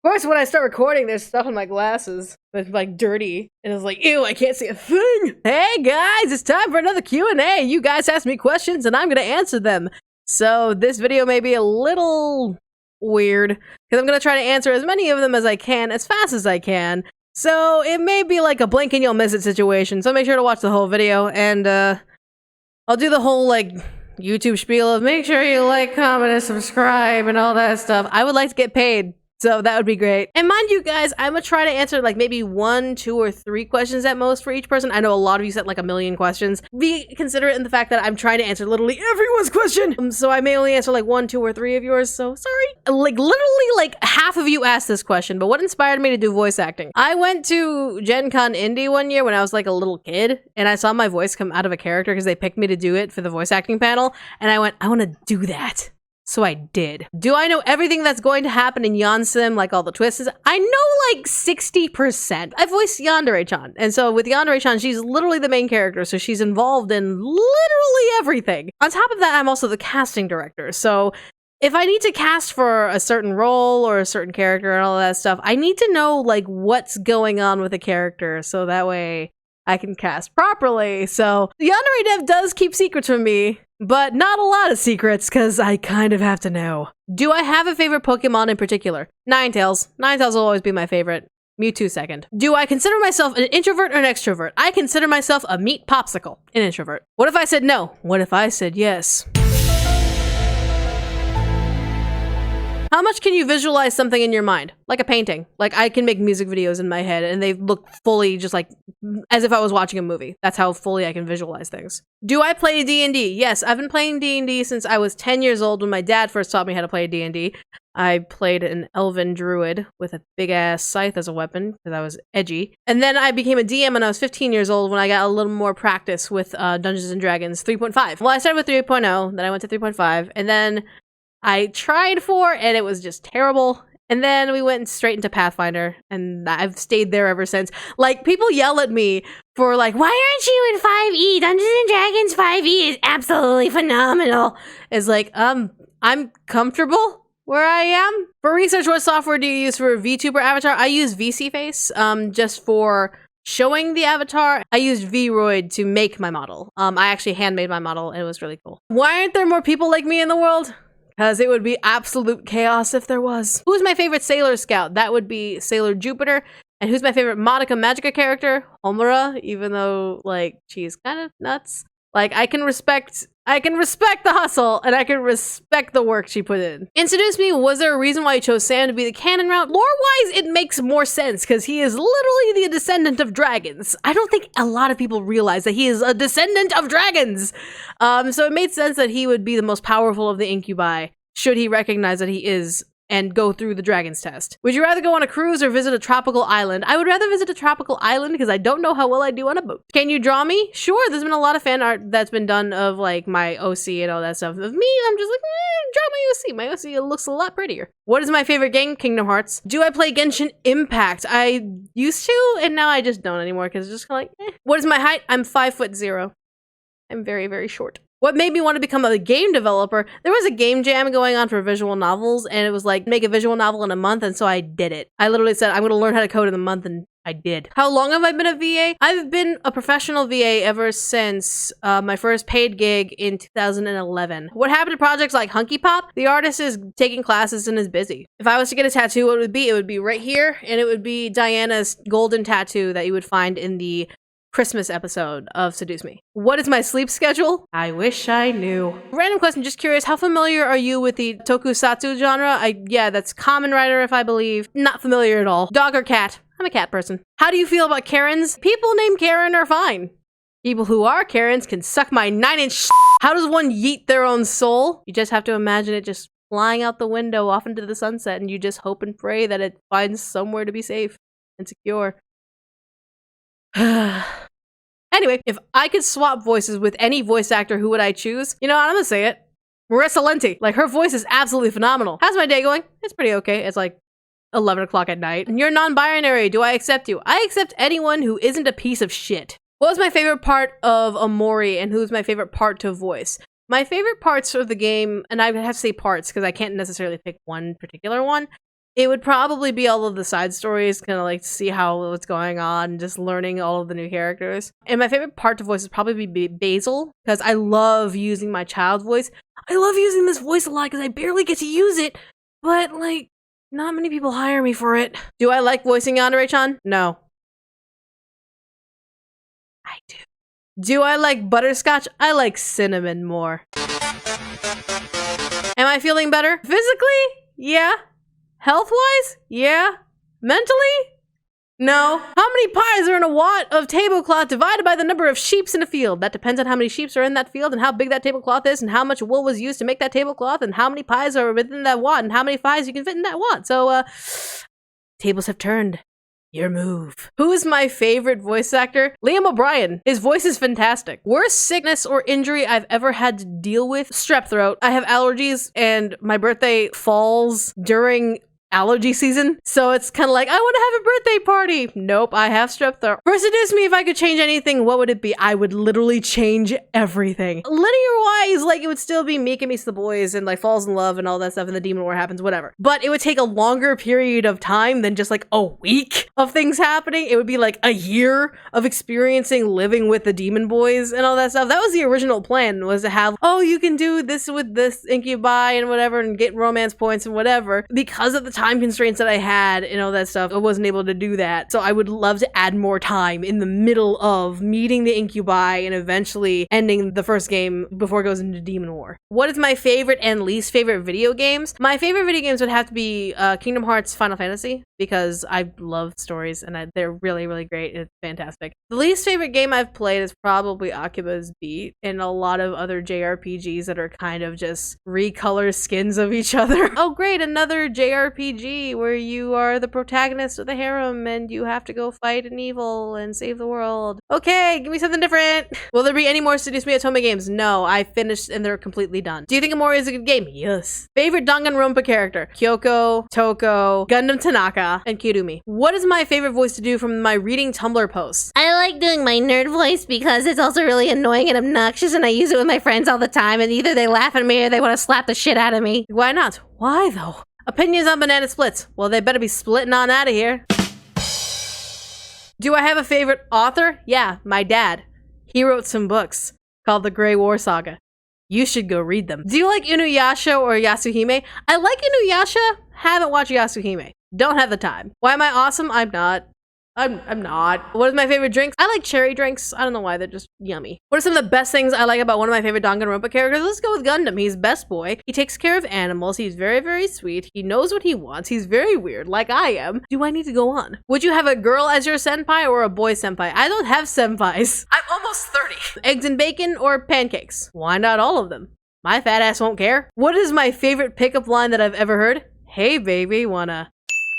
Of course, when I start recording, there's stuff in my glasses that's like dirty, and it's like, ew, I can't see a thing. Hey guys, it's time for another Q&A. You guys asked me questions, and I'm gonna answer them. So this video may be a little weird, because I'm gonna try to answer as many of them as I can, as fast as I can. So it may be like a blink and you'll miss it situation. So make sure to watch the whole video, and I'll do the whole like YouTube spiel of make sure you like, comment, and subscribe, and all that stuff. I would like to get paid. So that would be great. And mind you guys, I'm gonna try to answer like maybe 1, 2, or 3 questions at most for each person. I know a lot of you sent like a million questions. Be considerate in the fact that I'm trying to answer literally everyone's question. So I may only answer like 1, 2, or 3 of yours, so sorry. Like literally like half of you asked this question, but what inspired me to do voice acting? I went to Gen Con Indie one year when I was like a little kid, and I saw my voice come out of a character because they picked me to do it for the voice acting panel, and I went, I wanna do that. So I did. Do I know everything that's going to happen in Yonsim, like all the twists? I know like 60%. I voiced Yandere-chan, and so with Yandere-chan, she's literally the main character, so she's involved in literally everything. On top of that, I'm also the casting director, so if I need to cast for a certain role or a certain character and all that stuff, I need to know like what's going on with a character, so that way I can cast properly. So the Yandere dev does keep secrets from me, but not a lot of secrets, because I kind of have to know. Do I have a favorite Pokemon in particular? Ninetales. Ninetales will always be my favorite. Mewtwo second. Do I consider myself an introvert or an extrovert? I consider myself a meat popsicle, an introvert. What if I said no? What if I said yes? How much can you visualize something in your mind? Like a painting. Like I can make music videos in my head and they look fully just like as if I was watching a movie. That's how fully I can visualize things. Do I play D&D? Yes, I've been playing D&D since I was 10 years old when my dad first taught me how to play D&D. I played an elven druid with a big ass scythe as a weapon because I was edgy. And then I became a DM when I was 15 years old when I got a little more practice with Dungeons and Dragons 3.5. Well, I started with 3.0, then I went to 3.5, and then I tried 4 and it was just terrible. And then we went straight into Pathfinder and I've stayed there ever since. Like, people yell at me for like, why aren't you in 5e? Dungeons and Dragons 5e is absolutely phenomenal. It's like, I'm comfortable where I am. For research, what software do you use for a VTuber avatar? I use VCFace, just for showing the avatar. I used VRoid to make my model. I actually handmade my model and it was really cool. Why aren't there more people like me in the world? Because it would be absolute chaos if there was. Who's my favorite Sailor Scout? That would be Sailor Jupiter. And who's my favorite Madoka Magica character? Homura, even though, like, she's kind of nuts. Like, I can respect the hustle, and I can respect the work she put in. In Seduce Me, was there a reason why you chose Sam to be the canon route? Lore-wise, it makes more sense, because he is literally the descendant of dragons. I don't think a lot of people realize that he is a descendant of dragons! So it made sense that he would be the most powerful of the incubi, should he recognize that he is and go through the Dragon's Test. Would you rather go on a cruise or visit a tropical island? I would rather visit a tropical island because I don't know how well I do on a boat. Can you draw me? Sure, there's been a lot of fan art that's been done of like my OC and all that stuff. Of me, I'm just like, draw my OC. My OC looks a lot prettier. What is my favorite game? Kingdom Hearts. Do I play Genshin Impact? I used to, and now I just don't anymore because it's just kind of like, eh. What is my height? I'm 5'0". I'm very, very short. What made me want to become a game developer? There was a game jam going on for visual novels, and it was like, make a visual novel in a month, and so I did it. I literally said, I'm going to learn how to code in a month, and I did. How long have I been a VA? I've been a professional VA ever since my first paid gig in 2011. What happened to projects like Hunky Pop? The artist is taking classes and is busy. If I was to get a tattoo, what would it be right here, and it would be Diana's golden tattoo that you would find in the Christmas episode of Seduce Me. What is my sleep schedule? I wish I knew. Random question, just curious, how familiar are you with the tokusatsu genre? Yeah, that's Kamen Rider, if I believe. Not familiar at all. Dog or cat? I'm a cat person. How do you feel about Karens? People named Karen are fine. People who are Karens can suck my 9-inch. How does one yeet their own soul? You just have to imagine it just flying out the window off into the sunset, and you just hope and pray that it finds somewhere to be safe and secure. Anyway, if I could swap voices with any voice actor, who would I choose? You know what, I'm gonna say it. Marissa Lenti. Like, her voice is absolutely phenomenal. How's my day going? It's pretty okay. It's like 11 o'clock at night. And you're non-binary. Do I accept you? I accept anyone who isn't a piece of shit. What was my favorite part of Omori, and who's my favorite part to voice? My favorite parts of the game, and I have to say parts because I can't necessarily pick one particular one, It would probably be all of the side stories, kind of like to see what's going on, just learning all of the new characters. And my favorite part to voice is probably be Basil, because I love using my child voice. I love using this voice a lot because I barely get to use it, but like, not many people hire me for it. Do I like voicing Yandere-chan? No. I do. Do I like butterscotch? I like cinnamon more. Am I feeling better? Physically? Yeah. Health-wise? Yeah. Mentally? No. How many pies are in a watt of tablecloth divided by the number of sheeps in a field? That depends on how many sheeps are in that field and how big that tablecloth is and how much wool was used to make that tablecloth and how many pies are within that watt and how many pies you can fit in that watt. So, tables have turned. Your move. Who is my favorite voice actor? Liam O'Brien. His voice is fantastic. Worst sickness or injury I've ever had to deal with? Strep throat. I have allergies and my birthday falls during allergy season, so it's kind of like, I want to have a birthday party. Nope, I have strep throat. Seduce me, if I could change anything, what would it be? I would literally change everything. Linear-wise, like, it would still be Mika meets the boys and like falls in love and all that stuff and the demon war happens, whatever. But it would take a longer period of time than just like a week of things happening. It would be like a year of experiencing living with the demon boys and all that stuff. That was the original plan, was to have, oh, you can do this with this incubi and whatever and get romance points and whatever. Because of the time constraints that I had and all that stuff, I wasn't able to do that. So I would love to add more time in the middle of meeting the incubi and eventually ending the first game before it goes into Demon War. What is my favorite and least favorite video games? My favorite video games would have to be Kingdom Hearts, Final Fantasy, because I love stories and they're really, really great. It's fantastic. The least favorite game I've played is probably Akiba's Beat and a lot of other JRPGs that are kind of just recolor skins of each other. Oh great, another JRPG where you are the protagonist of the harem and you have to go fight an evil and save the world. Okay, give me something different. Will there be any more Seduce Me Otome games? No, I finished and they're completely done. Do you think Amori is a good game? Yes. Favorite Danganronpa character? Kyoko, Toko, Gundam Tanaka, and Kirumi. What is my favorite voice to do from my reading Tumblr posts? I like doing my nerd voice because it's also really annoying and obnoxious and I use it with my friends all the time and either they laugh at me or they want to slap the shit out of me. Why not? Why though? Opinions on banana splits. Well, they better be splitting on out of here. Do I have a favorite author? Yeah, my dad. He wrote some books called The Grey War Saga. You should go read them. Do you like Inuyasha or Yasuhime? I like Inuyasha. Haven't watched Yasuhime. Don't have the time. Why am I awesome? I'm not. I'm not. What is my favorite drinks? I like cherry drinks. I don't know why, they're just yummy. What are some of the best things I like about one of my favorite Danganronpa characters? Let's go with Gundam. He's best boy. He takes care of animals. He's very, very sweet. He knows what he wants. He's very weird, like I am. Do I need to go on? Would you have a girl as your senpai or a boy senpai? I don't have senpais. I'm almost 30. Eggs and bacon or pancakes? Why not all of them? My fat ass won't care. What is my favorite pickup line that I've ever heard? Hey baby, wanna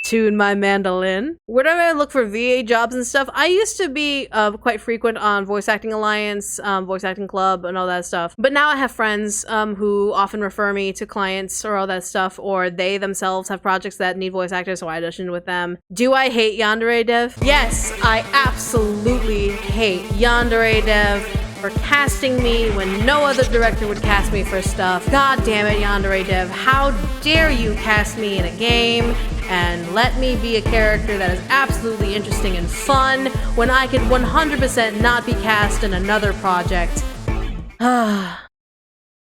tune my mandolin? Whenever I look for VA jobs and stuff, I used to be quite frequent on Voice Acting Alliance, Voice Acting Club, and all that stuff. But now I have friends who often refer me to clients or all that stuff, or they themselves have projects that need voice actors, so I audition with them. Do I hate Yandere Dev? Yes, I absolutely hate Yandere Dev for casting me when no other director would cast me for stuff. God damn it, Yandere Dev. How dare you cast me in a game and let me be a character that is absolutely interesting and fun when I could 100% not be cast in another project.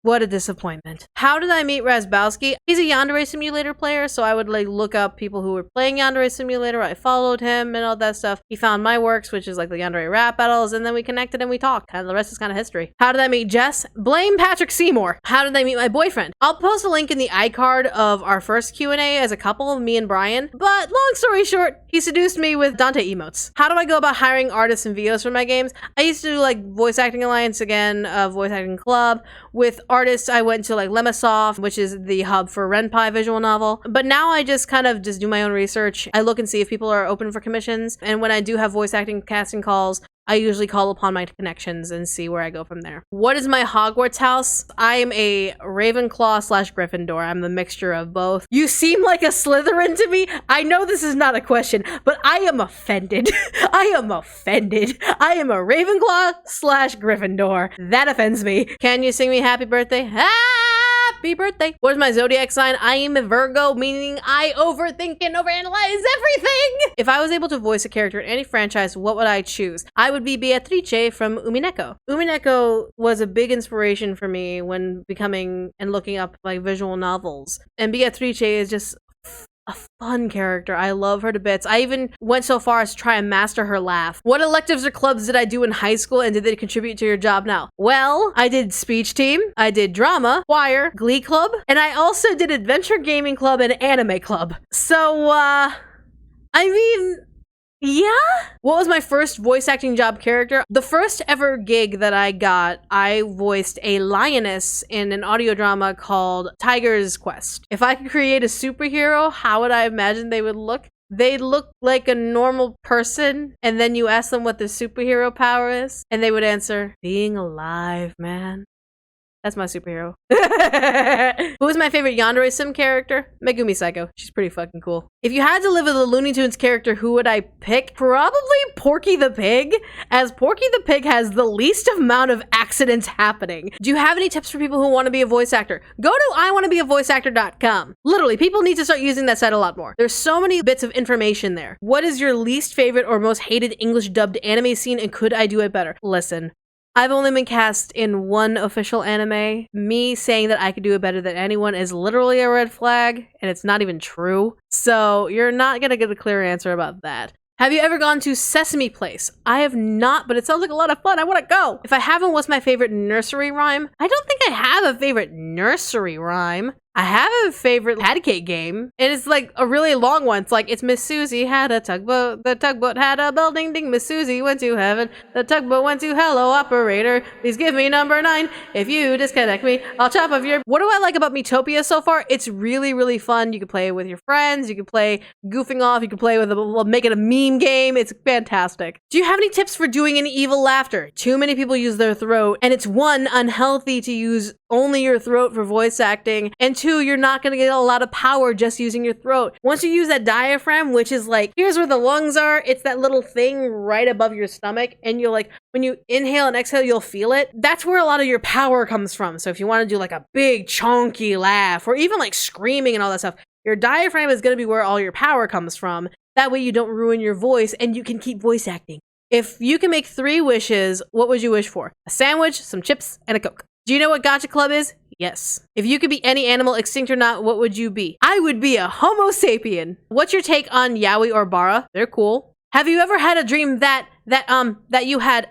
What a disappointment. How did I meet Razbowski? He's a Yandere Simulator player, so I would like look up people who were playing Yandere Simulator. I followed him and all that stuff. He found my works, which is like the Yandere rap battles, and then we connected and we talked. And the rest is kind of history. How did I meet Jess? Blame Patrick Seymour. How did I meet my boyfriend? I'll post a link in the iCard of our first Q&A as a couple, me and Brian. But long story short, he seduced me with Dante emotes. How do I go about hiring artists and VOs for my games? I used to do like Voice Acting Alliance again, Voice Acting Club. With artists, I went to like Lemasoft, which is the hub for Renpai visual novel. But now I just kind of just do my own research. I look and see if people are open for commissions. And when I do have voice acting casting calls, I usually call upon my connections and see where I go from there. What is my Hogwarts house? I am a Ravenclaw / Gryffindor. I'm the mixture of both. You seem like a Slytherin to me. I know this is not a question, but I am offended. I am offended. I am a Ravenclaw / Gryffindor. That offends me. Can you sing me happy birthday? Happy Happy birthday. What is my zodiac sign? I am a Virgo, meaning I overthink and overanalyze everything. If I was able to voice a character in any franchise, what would I choose? I would be Beatrice from Umineko. Umineko was a big inspiration for me when becoming and looking up like visual novels. And Beatrice is just a fun character. I love her to bits. I even went so far as to try and master her laugh. What electives or clubs did I do in high school and did they contribute to your job now? Well, I did speech team, I did drama, choir, glee club, and I also did adventure gaming club and anime club. So, I mean, yeah? What was my first voice acting job character? The first ever gig that I got, I voiced a lioness in an audio drama called Tiger's Quest. If I could create a superhero, how would I imagine they would look? They'd look like a normal person, and then you ask them what their superhero power is, and they would answer, being alive, man. That's my superhero. Who was my favorite Yandere Sim character? Megumi Psycho. She's pretty fucking cool. If you had to live with a Looney Tunes character, who would I pick? Probably Porky the Pig, as Porky the Pig has the least amount of accidents happening. Do you have any tips for people who want to be a voice actor? Go to iwannabeavoiceactor.com. Literally, people need to start using that site a lot more. There's so many bits of information there. What is your least favorite or most hated English dubbed anime scene, and could I do it better? Listen. I've only been cast in one official anime. Me saying that I could do it better than anyone is literally a red flag, and it's not even true. So you're not gonna get a clear answer about that. Have you ever gone to Sesame Place? I have not, but it sounds like a lot of fun. I want to go. If I haven't, what's my favorite nursery rhyme? I don't think I have a favorite nursery rhyme. I have a favorite patty cake game, and it's like a really long one. It's like, it's Miss Susie had a tugboat, the tugboat had a bell, ding ding, Miss Susie went to heaven, the tugboat went to hello operator, please give me number 9, if you disconnect me, I'll chop off your... What do I like about Miitopia so far? It's really, really fun. You can play with your friends, you can play goofing off, you can play with make it a meme game. It's fantastic. Do you have any tips for doing any evil laughter? Too many people use their throat, and it's 1, unhealthy to use only your throat for voice acting, and 2, you're not going to get a lot of power just using your throat. Once you use that diaphragm, which is like, here's where the lungs are, it's that little thing right above your stomach, and you're like, when you inhale and exhale, you'll feel it. That's where a lot of your power comes from. So if you want to do like a big chunky laugh, or even like screaming and all that stuff, your diaphragm is going to be where all your power comes from. That way you don't ruin your voice, and you can keep voice acting. If you can make 3 wishes, what would you wish for? A sandwich, some chips, and a Coke. Do you know what Gacha Club is? Yes. If you could be any animal, extinct or not, what would you be? I would be a Homo sapien. What's your take on yaoi or bara? They're cool. Have you ever had a dream that you wanted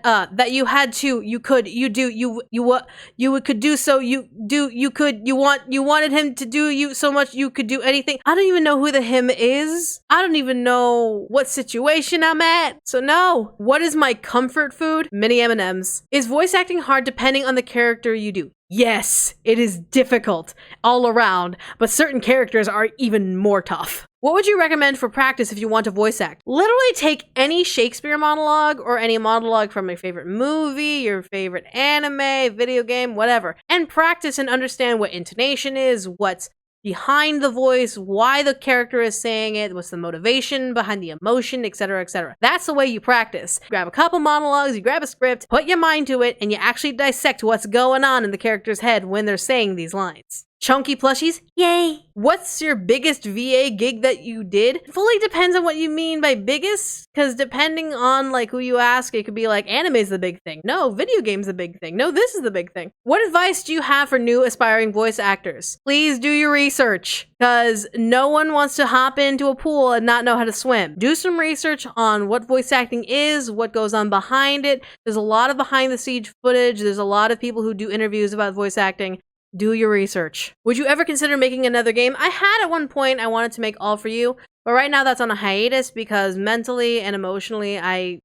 him to do you so much you could do anything? I don't even know who the him is. I don't even know what situation I'm at. So no. What is my comfort food? Mini M&Ms. Is voice acting hard depending on the character you do? Yes, it is difficult all around, but certain characters are even more tough. What would you recommend for practice if you want to voice act? Literally take any Shakespeare monologue or any monologue from your favorite movie, your favorite anime, video game, whatever, and practice and understand what intonation is, what's behind the voice, why the character is saying it, what's the motivation behind the emotion, etc., etc. That's the way you practice. You grab a couple monologues, you grab a script, put your mind to it, and you actually dissect what's going on in the character's head when they're saying these lines. Chunky plushies? Yay! What's your biggest VA gig that you did? Fully depends on what you mean by biggest, because depending on like who you ask, it could be like anime's the big thing. No, video game's the big thing. No, this is the big thing. What advice do you have for new aspiring voice actors? Please do your research, because no one wants to hop into a pool and not know how to swim. Do some research on what voice acting is, what goes on behind it. There's a lot of behind the scenes footage. There's a lot of people who do interviews about voice acting. Do your research. Would you ever consider making another game? I had at one point, I wanted to make All For You, but right now that's on a hiatus because mentally and emotionally,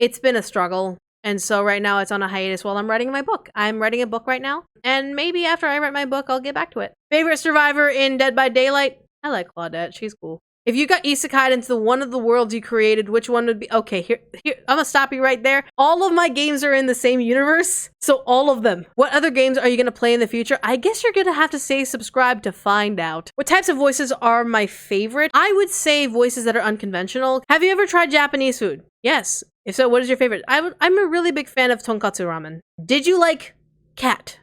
it's been a struggle. And so right now it's on a hiatus while I'm writing my book. I'm writing a book right now, and maybe after I write my book, I'll get back to it. Favorite survivor in Dead by Daylight? I like Claudette. She's cool. If you got isekai'd into one of the worlds you created, which one would be? Okay, here, I'm gonna stop you right there. All of my games are in the same universe, so all of them. What other games are you gonna play in the future? I guess you're gonna have to say subscribe to find out. What types of voices are my favorite? I would say voices that are unconventional. Have you ever tried Japanese food? Yes. If so, what is your favorite? I'm a really big fan of tonkatsu ramen. Did you like cat?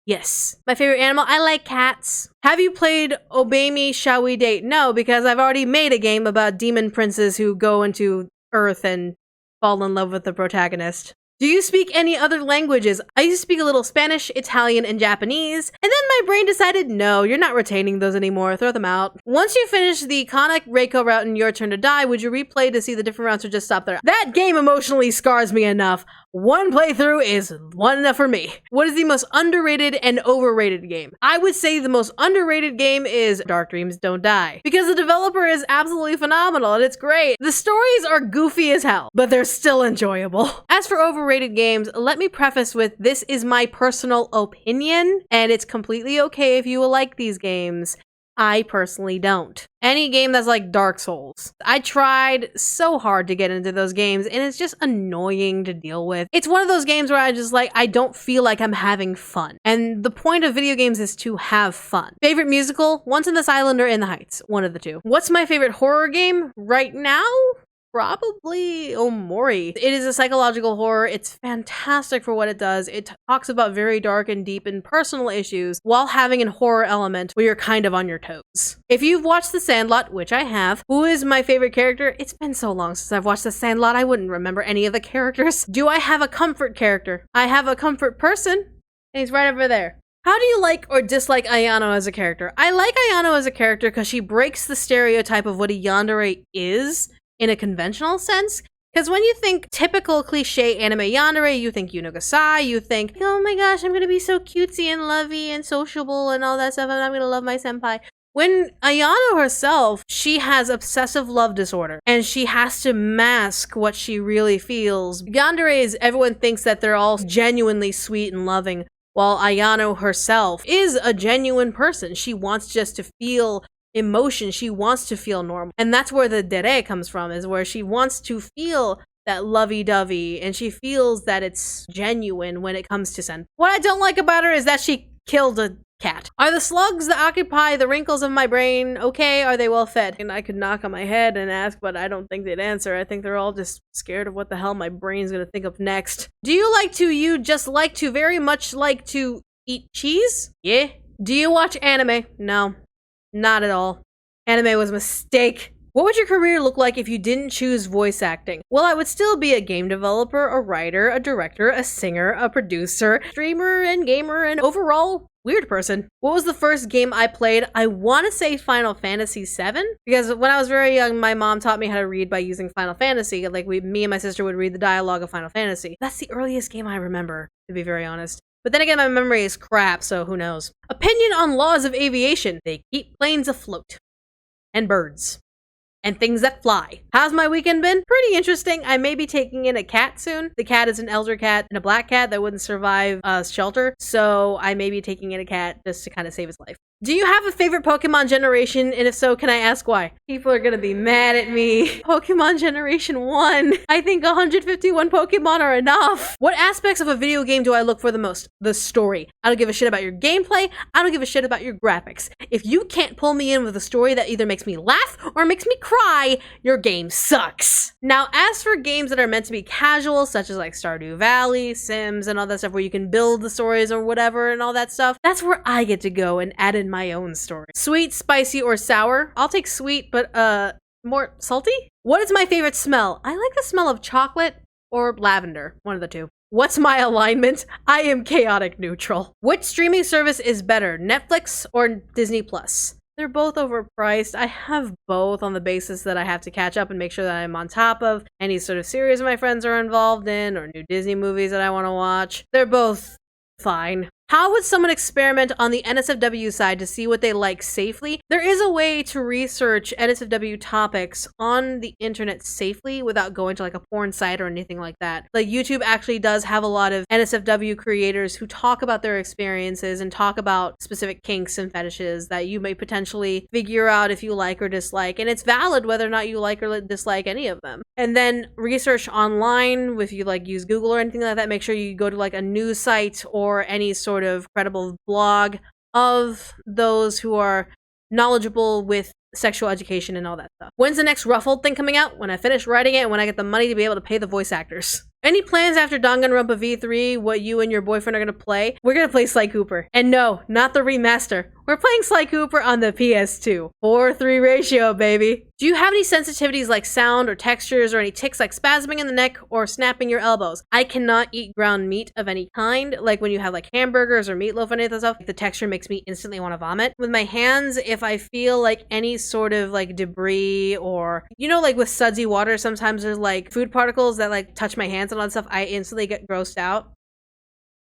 Yes. My favorite animal? I like cats. Have you played Obey Me, Shall We Date? No, because I've already made a game about demon princes who go into Earth and fall in love with the protagonist. Do you speak any other languages? I used to speak a little Spanish, Italian, and Japanese, and then my brain decided, no, you're not retaining those anymore, throw them out. Once you finish the Conic Reiko route and Your Turn to Die, would you replay to see the different routes or just stop there? That game emotionally scars me enough. One playthrough is one enough for me. What is the most underrated and overrated game? I would say the most underrated game is Dark Dreams Don't Die, because the developer is absolutely phenomenal and it's great. The stories are goofy as hell, but they're still enjoyable. As for overrated games, let me preface with this is my personal opinion, and it's completely okay if you will like these games. I personally don't. Any game that's like Dark Souls. I tried so hard to get into those games and it's just annoying to deal with. It's one of those games where I don't feel like I'm having fun. And the point of video games is to have fun. Favorite musical? Once in This Island or In the Heights. One of the two. What's my favorite horror game right now? Probably Omori. It is a psychological horror. It's fantastic for what it does. It talks about very dark and deep and personal issues while having a horror element where you're kind of on your toes. If you've watched The Sandlot, which I have, who is my favorite character? It's been so long since I've watched The Sandlot, I wouldn't remember any of the characters. Do I have a comfort character? I have a comfort person, and he's right over there. How do you like or dislike Ayano as a character? I like Ayano as a character because she breaks the stereotype of what a yandere is in a conventional sense. Because when you think typical cliche anime yandere, you think Yunogasai, you think, oh my gosh, I'm gonna be so cutesy and lovey and sociable and all that stuff, and I'm gonna love my senpai. When Ayano herself, she has obsessive love disorder, and she has to mask what she really feels. Yanderes, everyone thinks that they're all genuinely sweet and loving, while Ayano herself is a genuine person. She wants just to feel emotion. She wants to feel normal. And that's where the dere comes from, is where she wants to feel that lovey-dovey, and she feels that it's genuine when it comes to Sen. What I don't like about her is that she killed a cat. Are the slugs that occupy the wrinkles of my brain okay? Are they well fed? And I could knock on my head and ask, but I don't think they'd answer. I think they're all just scared of what the hell my brain's gonna think of next. Do you just like to very much like to eat cheese? Yeah. Do you watch anime? No. Not at all. Anime was a mistake. What would your career look like if you didn't choose voice acting? Well, I would still be a game developer, a writer, a director, a singer, a producer, streamer, and gamer, and overall weird person. What was the first game I played? I want to say Final Fantasy VII, because when I was very young, my mom taught me how to read by using Final Fantasy. Like me and my sister would read the dialogue of Final Fantasy. That's the earliest game I remember, to be very honest. But then again, my memory is crap, so who knows. Opinion on laws of aviation. They keep planes afloat. And birds. And things that fly. How's my weekend been? Pretty interesting. I may be taking in a cat soon. The cat is an elder cat and a black cat that wouldn't survive a shelter, so I may be taking in a cat just to kind of save his life. Do you have a favorite Pokemon generation? And if so, can I ask why? People are gonna be mad at me. Pokemon Generation 1. I think 151 Pokemon are enough. What aspects of a video game do I look for the most? The story. I don't give a shit about your gameplay. I don't give a shit about your graphics. If you can't pull me in with a story that either makes me laugh or makes me cry, your game sucks. Now, as for games that are meant to be casual, such as like Stardew Valley, Sims, and all that stuff where you can build the stories or whatever and all that stuff, that's where I get to go and add in my own story. Sweet, spicy, or sour? I'll take sweet, but more salty? What is my favorite smell? I like the smell of chocolate or lavender, one of the two. What's my alignment? I am chaotic neutral. Which streaming service is better, Netflix or Disney Plus? They're both overpriced. I have both on the basis that I have to catch up and make sure that I'm on top of any sort of series my friends are involved in or new Disney movies that I want to watch. They're both fine. How would someone experiment on the NSFW side to see what they like safely? There is a way to research NSFW topics on the internet safely without going to like a porn site or anything like that. Like YouTube actually does have a lot of NSFW creators who talk about their experiences and talk about specific kinks and fetishes that you may potentially figure out if you like or dislike. And it's valid whether or not you like or dislike any of them. And then research online, if you like use Google or anything like that, make sure you go to like a news site or any sort of credible blog of those who are knowledgeable with sexual education and all that stuff. When's the next Ruffled thing coming out? When I finish writing it and when I get the money to be able to pay the voice actors. Any plans after Danganronpa V3, what you and your boyfriend are gonna play? We're gonna play Sly Cooper. And no, not the remaster. We're playing Sly Cooper on the PS2. 4:3 ratio, baby. Do you have any sensitivities like sound or textures or any tics like spasming in the neck or snapping your elbows? I cannot eat ground meat of any kind. Like when you have like hamburgers or meatloaf and any of that stuff, the texture makes me instantly want to vomit. With my hands, if I feel like any sort of like debris or, you know, like with sudsy water, sometimes there's like food particles that like touch my hands and all that stuff, I instantly get grossed out.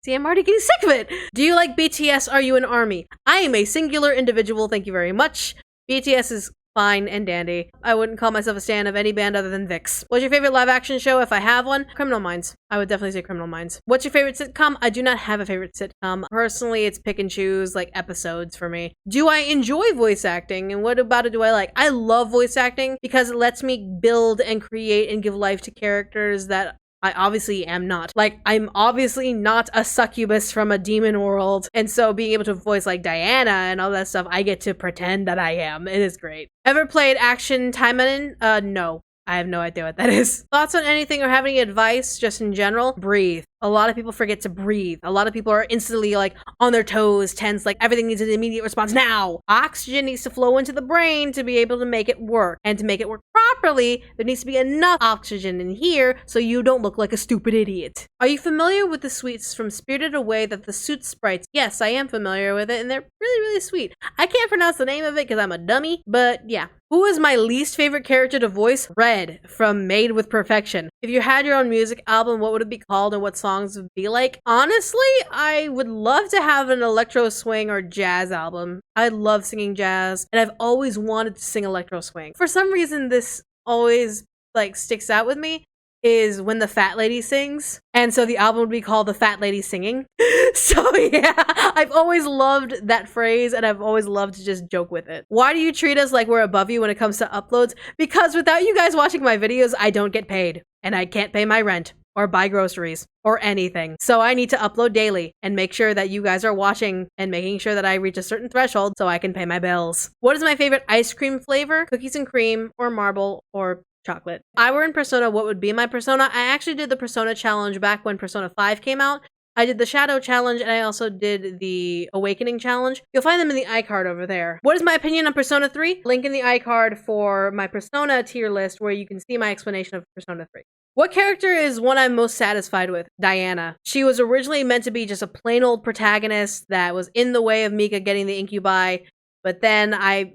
See, I'm already getting sick of it. Do you like BTS? Are you an ARMY? I am a singular individual, thank you very much. BTS is fine and dandy. I wouldn't call myself a stan of any band other than VIX. What's your favorite live action show if I have one? Criminal Minds. I would definitely say Criminal Minds. What's your favorite sitcom? I do not have a favorite sitcom. Personally, it's pick and choose, like episodes for me. Do I enjoy voice acting? And what about it do I like? I love voice acting because it lets me build and create and give life to characters that I obviously am not. Like, I'm obviously not a succubus from a demon world. And so being able to voice like Diana and all that stuff, I get to pretend that I am. It is great. Ever played Action Taimanin? No. I have no idea what that is. Thoughts on anything or have any advice just in general? Breathe. A lot of people forget to breathe. A lot of people are instantly like on their toes, tense, like everything needs an immediate response now. Oxygen needs to flow into the brain to be able to make it work. And to make it work properly, there needs to be enough oxygen in here so you don't look like a stupid idiot. Are you familiar with the sweets from Spirited Away that the Suit Sprites? Yes, I am familiar with it and they're really, really sweet. I can't pronounce the name of it because I'm a dummy, but yeah. Who is my least favorite character to voice? Red from Made with Perfection. If you had your own music album, what would it be called and what songs would it be like? Honestly, I would love to have an electro swing or jazz album. I love singing jazz and I've always wanted to sing electro swing. For some reason, this always like sticks out with me is when the fat lady sings. And so the album would be called The Fat Lady Singing. So yeah, I've always loved that phrase and I've always loved to just joke with it. Why do you treat us like we're above you when it comes to uploads? Because without you guys watching my videos, I don't get paid. And I can't pay my rent or buy groceries or anything. So I need to upload daily and make sure that you guys are watching and making sure that I reach a certain threshold so I can pay my bills. What is my favorite ice cream flavor? Cookies and cream or marble or chocolate. If I were in Persona, what would be my persona? I actually did the Persona challenge back when Persona 5 came out. I did the Shadow challenge and I also did the Awakening challenge. You'll find them in the iCard over there. What is my opinion on Persona 3? Link in the iCard for my Persona tier list where you can see my explanation of Persona 3. What character is one I'm most satisfied with? Diana. She was originally meant to be just a plain old protagonist that was in the way of Mika getting the incubi, but then I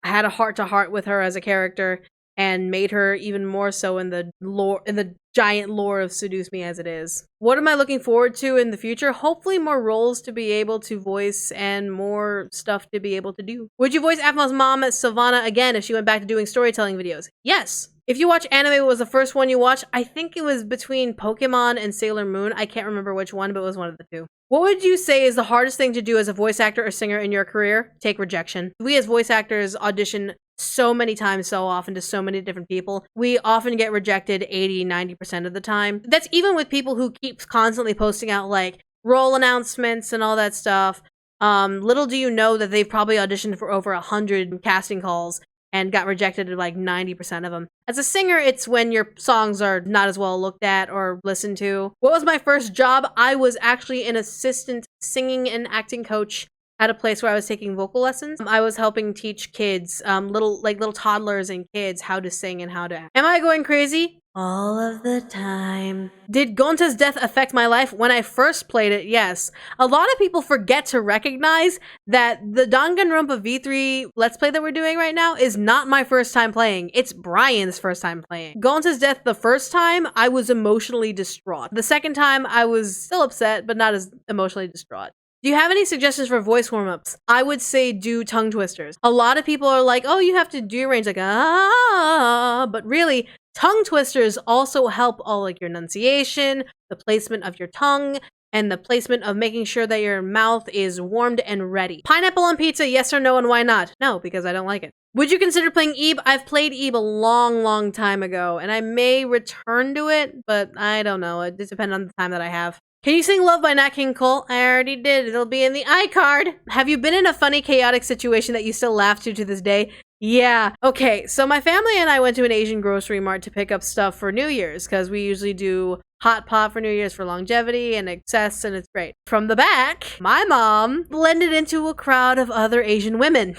had a heart-to-heart with her as a character and made her even more so in the lore, in the giant lore of Seduce Me as it is. What am I looking forward to in the future? Hopefully more roles to be able to voice and more stuff to be able to do. Would you voice Aphma's mom as Sylvana again if she went back to doing storytelling videos? Yes. If you watch anime, what was the first one you watched? I think it was between Pokemon and Sailor Moon. I can't remember which one, but it was one of the two. What would you say is the hardest thing to do as a voice actor or singer in your career? Take rejection. We as voice actors audition so many times, so often to so many different people. We often get rejected 80-90% of the time. That's even with people who keep constantly posting out like role announcements and all that stuff. Little do you know that they've probably auditioned for over 100 casting calls and got rejected at like 90% of them. As a singer, it's when your songs are not as well looked at or listened to. What was my first job? I was actually an assistant singing and acting coach at a place where I was taking vocal lessons. I was helping teach kids, little toddlers and kids how to sing and how to act. Am I going crazy? All of the time. Did Gonta's death affect my life? When I first played it, yes. A lot of people forget to recognize that the Danganronpa V3 Let's Play that we're doing right now is not my first time playing. It's Brian's first time playing. Gonta's death the first time, I was emotionally distraught. The second time, I was still upset, but not as emotionally distraught. Do you have any suggestions for voice warm-ups? I would say do tongue twisters. A lot of people are like, oh, you have to do your range like, ah, but really, tongue twisters also help all like your enunciation, the placement of your tongue, and the placement of making sure that your mouth is warmed and ready. Pineapple on pizza, yes or no, and why not? No, because I don't like it. Would you consider playing Ebe? I've played Ebe a long, long time ago, and I may return to it, but I don't know. It just depends on the time that I have. Can you sing Love by Nat King Cole? I already did. It'll be in the iCard. Have you been in a funny, chaotic situation that you still laugh to this day? Yeah. Okay, so my family and I went to an Asian grocery mart to pick up stuff for New Year's because we usually do hot pot for New Year's for longevity and excess, and it's great. From the back, my mom blended into a crowd of other Asian women.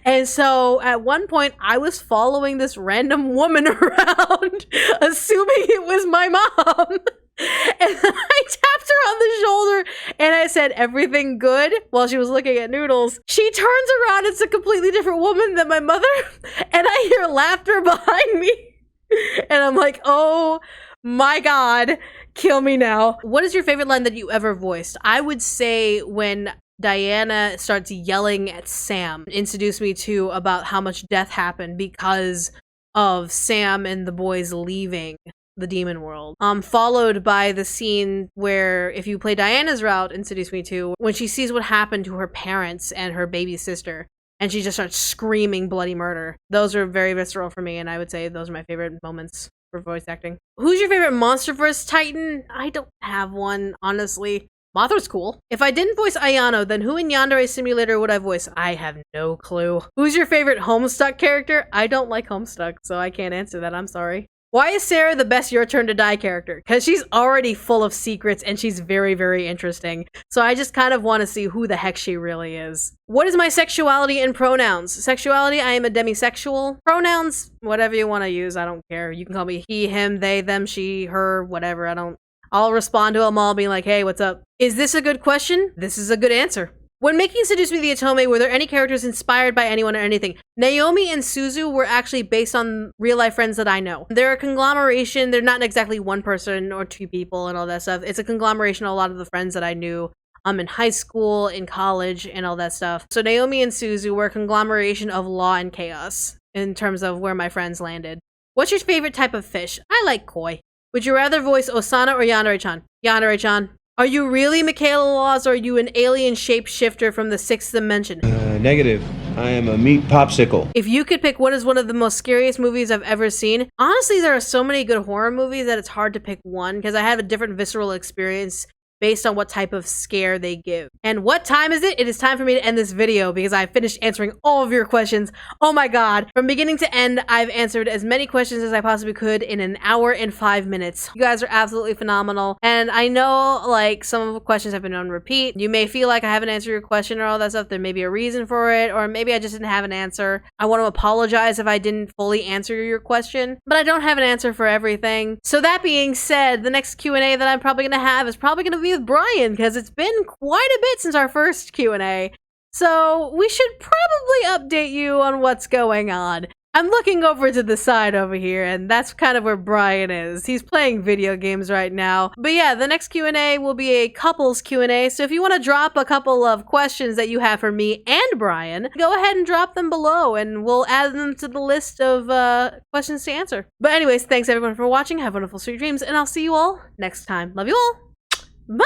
And so at one point, I was following this random woman around, assuming it was my mom. And I tapped her on the shoulder and I said, "Everything good?" while she was looking at noodles. She turns around, it's a completely different woman than my mother, and I hear laughter behind me. And I'm like, oh my God, kill me now. What is your favorite line that you ever voiced? I would say when Diana starts yelling at Sam, introduced me to about how much death happened because of Sam and the boys leaving the demon world. Followed by the scene where, if you play Diana's route, introduced me to, when she sees what happened to her parents and her baby sister, and she just starts screaming bloody murder. Those are very visceral for me, and I would say those are my favorite moments for voice acting. Who's your favorite MonsterVerse Titan? I don't have one, honestly. Mothra's cool. If I didn't voice Ayano, then who in Yandere Simulator would I voice? I have no clue. Who's your favorite Homestuck character? I don't like Homestuck, so I can't answer that, I'm sorry. Why is Sarah the best Your Turn to Die character? Because she's already full of secrets and she's very, very interesting. So I just kind of want to see who the heck she really is. What is my sexuality and pronouns? Sexuality, I am a demisexual. Pronouns, whatever you want to use, I don't care. You can call me he, him, they, them, she, her, whatever. I'll respond to them all being like, hey, what's up? Is this a good question? This is a good answer. When making Seduce Me the Otome, were there any characters inspired by anyone or anything? Naomi and Suzu were actually based on real-life friends that I know. They're a conglomeration. They're not exactly one person or two people and all that stuff. It's a conglomeration of a lot of the friends that I knew in high school, in college, and all that stuff. So Naomi and Suzu were a conglomeration of law and chaos in terms of where my friends landed. What's your favorite type of fish? I like koi. Would you rather voice Osana or Yandere-chan? Yandere-chan. Are you really Michaela Laws, or are you an alien shapeshifter from the 6th dimension? Negative. I am a meat popsicle. If you could pick what is one of the most scariest movies I've ever seen, honestly, there are so many good horror movies that it's hard to pick one because I have a different visceral experience based on what type of scare they give. And what time is it? It is time for me to end this video because I finished answering all of your questions. Oh my God. From beginning to end, I've answered as many questions as I possibly could in an hour and 5 minutes. You guys are absolutely phenomenal. And I know like some of the questions have been on repeat. You may feel like I haven't answered your question or all that stuff. There may be a reason for it, or maybe I just didn't have an answer. I want to apologize if I didn't fully answer your question, but I don't have an answer for everything. So that being said, the next Q&A that I'm probably going to have is probably going to be with Brian, because it's been quite a bit since our first Q&A. So we should probably update you on what's going on. I'm looking over to the side over here, and that's kind of where Brian is. He's playing video games right now. But yeah, the next Q&A will be a couples Q&A, so if you want to drop a couple of questions that you have for me and Brian, go ahead and drop them below, and we'll add them to the list of questions to answer. But anyways, thanks everyone for watching. Have wonderful sweet dreams, and I'll see you all next time. Love you all. Bye!